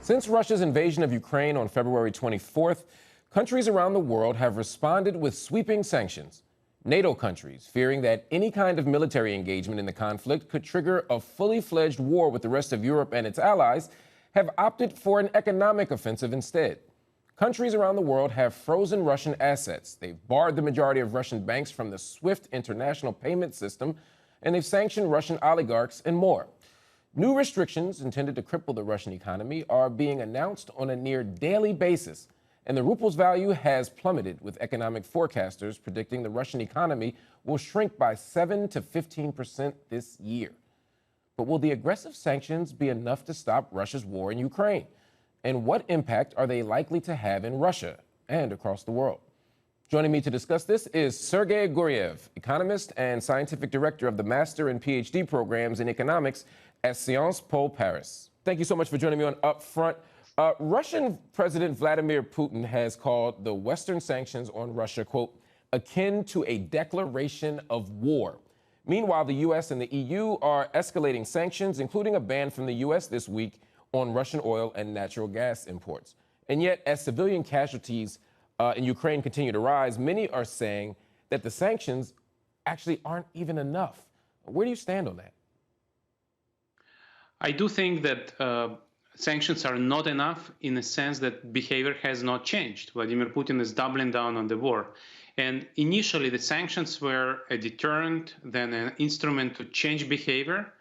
Since Russia's invasion of Ukraine on February 24th, countries around the world have responded with sweeping sanctions. NATO countries, fearing that any kind of military engagement in the conflict could trigger a fully fledged war with the rest of Europe and its allies, have opted for an economic offensive instead. Countries around the world have frozen Russian assets. They've barred the majority of Russian banks from the SWIFT international payment system, and they've sanctioned Russian oligarchs and more. New restrictions intended to cripple the Russian economy are being announced on a near daily basis, and the ruble's value has plummeted, with economic forecasters predicting the Russian economy will shrink by 7 to 15% this year. But will the aggressive sanctions be enough to stop Russia's war in Ukraine? And what impact are they likely to have in Russia and across the world? Joining me to discuss this is Sergei Guriev, economist and scientific director of the Master and PhD programs in economics at Sciences Po Paris. Thank you so much for joining me on UpFront. Russian President Vladimir Putin has called the Western sanctions on Russia, quote, akin to a declaration of war. Meanwhile, the U.S. and the EU are escalating sanctions, including a ban from the U.S. this week on Russian oil and natural gas imports. And yet, as civilian casualties in Ukraine continue to rise, many are saying that the sanctions actually aren't even enough. Where do you stand on that? I do think that sanctions are not enough in the sense that behavior has not changed. Vladimir Putin is doubling down on the war. And initially, the sanctions were a deterrent, then an instrument to change behavior.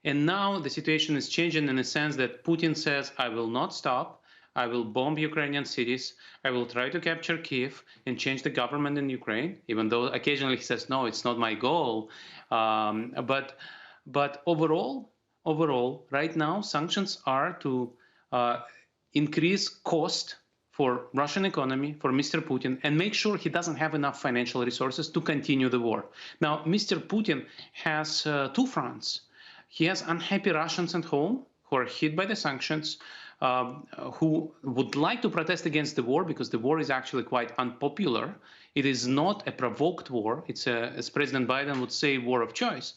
And now the situation is changing in the sense that Putin says, I will not stop. I will bomb Ukrainian cities. I will try to capture Kyiv and change the government in Ukraine, even though occasionally he says, no, it's not my goal. But overall, right now, sanctions are to increase cost for Russian economy, for Mr. Putin, and make sure he doesn't have enough financial resources to continue the war. Now, Mr. Putin has two fronts. He has unhappy Russians at home who are hit by the sanctions, who would like to protest against the war because the war is actually quite unpopular. It is not a provoked war. It's, as President Biden would say, war of choice.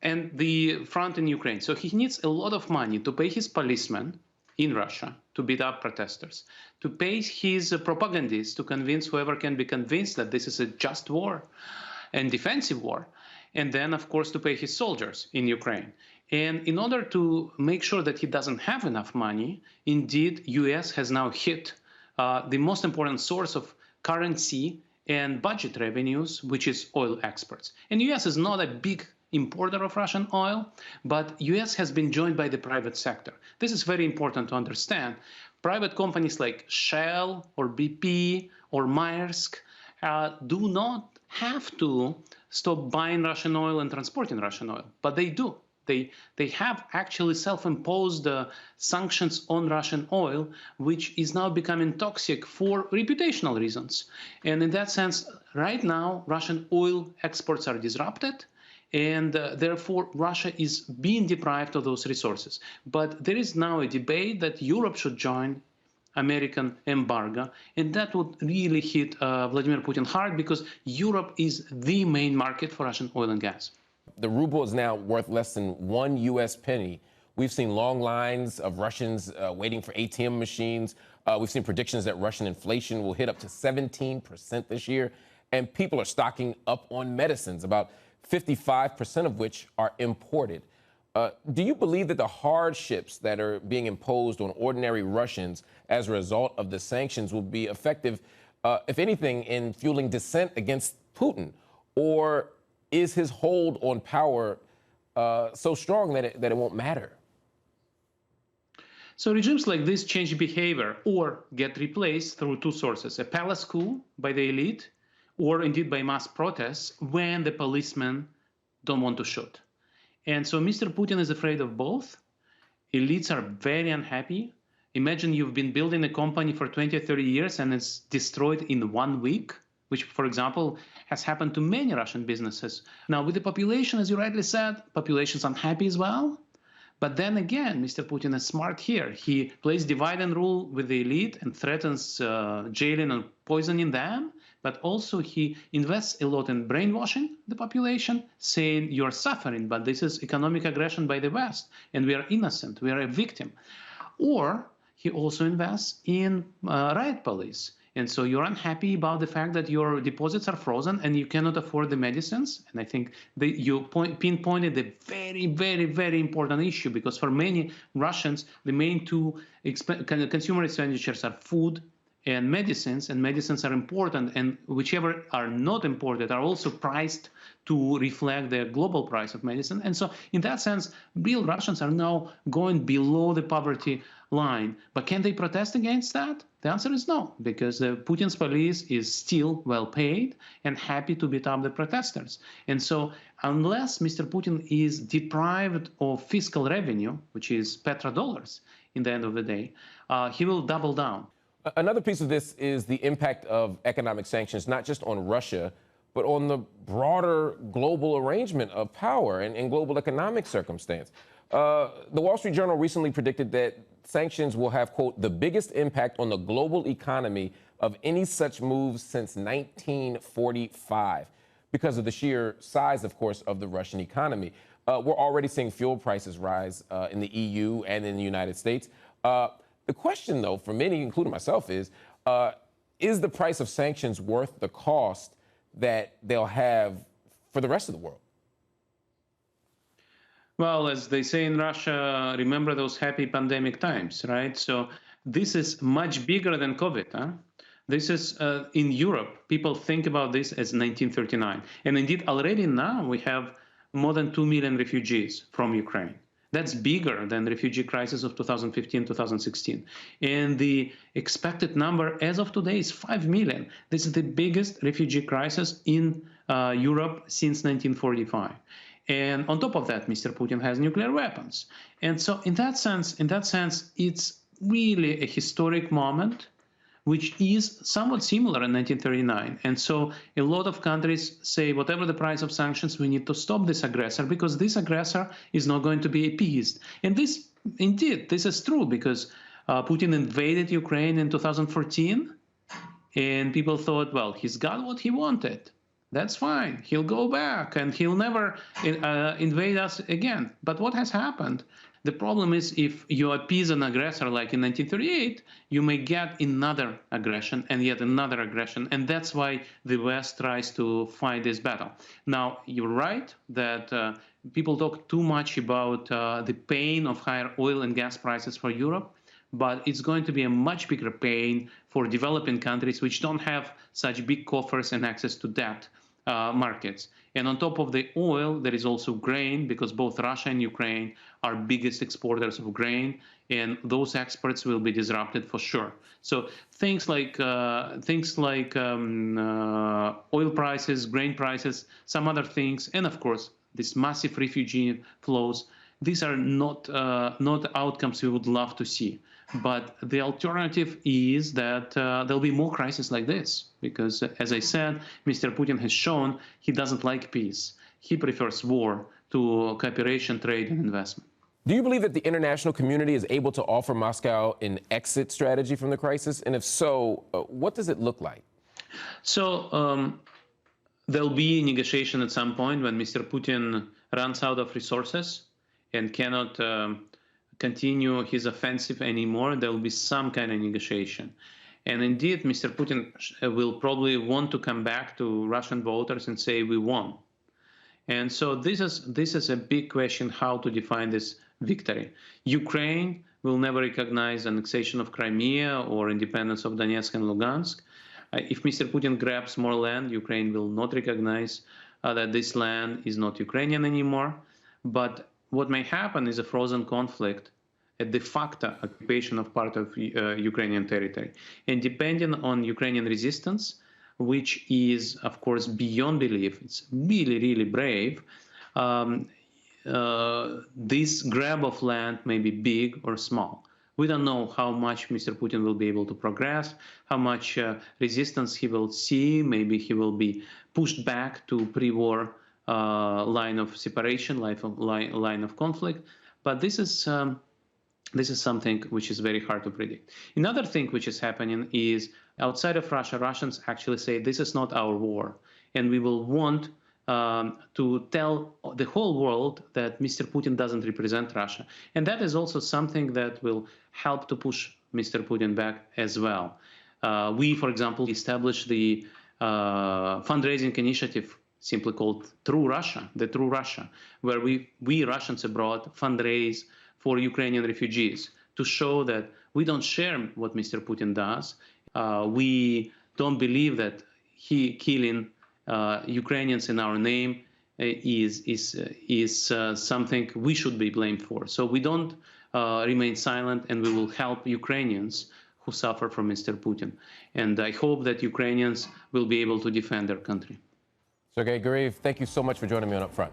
And the front in Ukraine. So he needs a lot of money to pay his policemen in Russia to beat up protesters, to pay his propagandists to convince whoever can be convinced that this is a just war and defensive war, and then, of course, to pay his soldiers in Ukraine. And in order to make sure that he doesn't have enough money, indeed, U.S. has now hit the most important source of currency and budget revenues, which is oil exports. And U.S. is not a big importer of Russian oil, but U.S. has been joined by the private sector. This is very important to understand. Private companies like Shell or BP or Maersk do not have to stop buying Russian oil and transporting Russian oil, but they do. They have actually self-imposed sanctions on Russian oil, which is now becoming toxic for reputational reasons. And in that sense, right now, Russian oil exports are disrupted, and therefore Russia is being deprived of those resources. But there is now a debate that Europe should join American embargo, and that would really hit Vladimir Putin hard because Europe is the main market for Russian oil and gas. The ruble is now worth less than 1 U.S. penny. We've seen long lines of Russians waiting for ATM machines. We've seen predictions that Russian inflation will hit up to 17% this year, and people are stocking up on medicines, about 55% of which are imported. Do you believe that the hardships that are being imposed on ordinary Russians as a result of the sanctions will be effective, if anything, in fueling dissent against Putin? Or is his hold on power so strong that it won't matter? So regimes like this change behavior or get replaced through two sources: a palace coup by the elite, or indeed by mass protests when the policemen don't want to shoot. And so Mr. Putin is afraid of both. Elites are very unhappy. Imagine you've been building a company for 20 or 30 years and it's destroyed in 1 week, which, for example, has happened to many Russian businesses. Now, with the population, as you rightly said, population's unhappy as well. But then again, Mr. Putin is smart here. He plays divide and rule with the elite and threatens jailing and poisoning them. But also he invests a lot in brainwashing the population, saying you're suffering, but this is economic aggression by the West, and we are innocent, we are a victim. or he also invests in riot police. And so you're unhappy about the fact that your deposits are frozen and you cannot afford the medicines. And I think you pinpointed a very, very, very important issue, because for many Russians, the main two consumer expenditures are food and medicines are important, and whichever are not imported are also priced to reflect the global price of medicine. And so in that sense, real Russians are now going below the poverty line. But can they protest against that? The answer is no, because the Putin's police is still well paid and happy to beat up the protesters. And so unless Mr. Putin is deprived of fiscal revenue, which is petrodollars in the end of the day, he will double down. Another piece of this is the impact of economic sanctions, not just on Russia, but on the broader global arrangement of power and global economic circumstance. The Wall Street Journal recently predicted that sanctions will have, quote, the biggest impact on the global economy of any such moves since 1945, because of the sheer size, of course, of the Russian economy. We're already seeing fuel prices rise in the EU and in the United States. The question, though, for many, including myself, is the price of sanctions worth the cost that they'll have for the rest of the world? Well, as they say in Russia, remember those happy pandemic times, right? So this is much bigger than COVID. Huh? This is in Europe, people think about this as 1939. And indeed, already now we have more than 2 million refugees from Ukraine. That's bigger than the refugee crisis of 2015, 2016. And the expected number as of today is 5 million. This is the biggest refugee crisis in Europe since 1945. And on top of that, Mr. Putin has nuclear weapons. And so in that sense, it's really a historic moment, which is somewhat similar in 1939. And so a lot of countries say, whatever the price of sanctions, we need to stop this aggressor, because this aggressor is not going to be appeased. And this, indeed, this is true, because Putin invaded Ukraine in 2014, and people thought, well, he's got what he wanted. That's fine. He'll go back, and he'll never invade us again. But what has happened? The problem is, if you appease an aggressor like in 1938, you may get another aggression and yet another aggression. And that's why the West tries to fight this battle. Now, you're right that people talk too much about the pain of higher oil and gas prices for Europe, but it's going to be a much bigger pain for developing countries which don't have such big coffers and access to debt markets. And on top of the oil, there is also grain, because both Russia and Ukraine are biggest exporters of grain, and those exports will be disrupted for sure. So things like oil prices, grain prices, some other things, and of course, this massive refugee flows, these are not outcomes we would love to see. But the alternative is that there'll be more crises like this, because, as I said, Mr. Putin has shown he doesn't like peace. He prefers war to cooperation, trade, and investment. Do you believe that the international community is able to offer Moscow an exit strategy from the crisis? And if so, what does it look like? So there'll be negotiation at some point when Mr. Putin runs out of resources and cannot continue his offensive anymore. There will be some kind of negotiation. And indeed, Mr. Putin will probably want to come back to Russian voters and say, we won. And so this is a big question, how to define this victory. Ukraine will never recognize annexation of Crimea or independence of Donetsk and Lugansk. If Mr. Putin grabs more land, Ukraine will not recognize that this land is not Ukrainian anymore. But what may happen is a frozen conflict, a de facto occupation of part of Ukrainian territory. And depending on Ukrainian resistance, which is, of course, beyond belief, it's really, really brave, this grab of land may be big or small. We don't know how much Mr. Putin will be able to progress, how much resistance he will see. Maybe he will be pushed back to pre-war line of separation, line of conflict. But this is something which is very hard to predict. Another thing which is happening is outside of Russia, Russians actually say this is not our war, and we will want to tell the whole world that Mr. Putin doesn't represent Russia. And that is also something that will help to push Mr. Putin back as well. We, for example, established the fundraising initiative simply called True Russia, the True Russia, where we Russians abroad fundraise for Ukrainian refugees to show that we don't share what Mr. Putin does. We don't believe that he killing Ukrainians in our name is something we should be blamed for. So we don't remain silent, and we will help Ukrainians who suffer from Mr. Putin. And I hope that Ukrainians will be able to defend their country. Sergei Guriev, thank you so much for joining me on UpFront.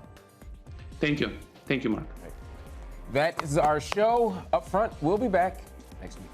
Thank you. Thank you, Mark. That is our show. UpFront, we'll be back next week.